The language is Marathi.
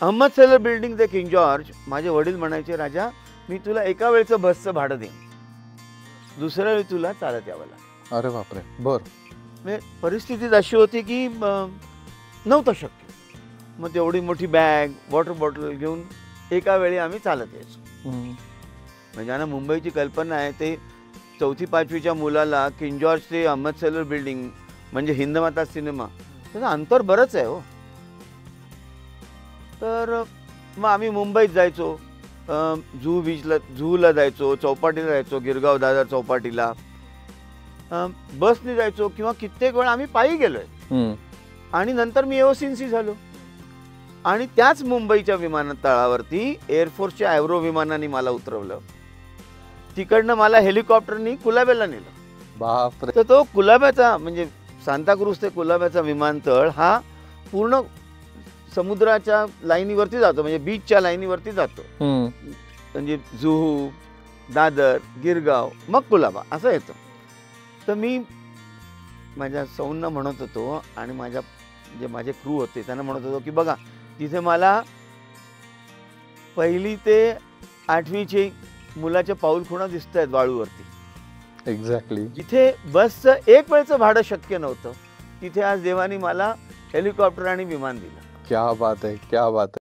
अहमद सेलर बिल्डिंग ते किंग जॉर्ज माझे वडील म्हणायचे, राजा मी तुला एका वेळचं बसचं भाडं देईन, दुसऱ्या वेळी तुला चालत यावं लागेल. अरे बापरे. बर. म्हणजे परिस्थितीच अशी होती की नव्हतं शक्य. मग तेवढी मोठी बॅग वॉटर बॉटल घेऊन एका वेळी आम्ही चालत यायचो. म्हणजे ज्यांना मुंबईची कल्पना आहे ते 4वी-5वीच्या मुलाला किंग जॉर्ज ते अहमद सेलर बिल्डिंग म्हणजे हिंदमाता सिनेमा त्याचं अंतर बरंच आहे हो. तर मग आम्ही मुंबईत जायचो, झूला जायचो, चौपाटीला जायचो, गिरगाव दादर चौपाटीला बसने जायचो किंवा कित्येक वेळा आम्ही पायी गेलोय. आणि नंतर मी एओसिन्सी झालो आणि त्याच मुंबईच्या विमानतळावरती एअरफोर्सच्या ॲव्रो विमानाने मला उतरवलं. तिकडनं मला हेलिकॉप्टरनी कुलाब्याला नेलं. बापरे. तर तो कुलाब्याचा म्हणजे सांताक्रूज ते कुलाब्याचा विमानतळ हा पूर्ण समुद्राच्या लाईनीवरती जातो, म्हणजे बीचच्या लाईनीवरती जातो. म्हणजे जुहू, दादर, गिरगाव, मग कुलाबा असं येतं. तर मी माझ्या सौंना म्हणत होतो आणि माझे क्रू होते त्यांना म्हणत होतो की बघा तिथे मला 1ली ते 8वीचे मुलाच्या पाऊलखुणा दिसत आहेत वाळूवरती. एक्झॅक्टली. जिथे बसचं एक वेळचं भाडं शक्य नव्हतं तिथे आज देवानी मला हेलिकॉप्टर आणि विमान दिलं. क्या बात है, क्या बात है.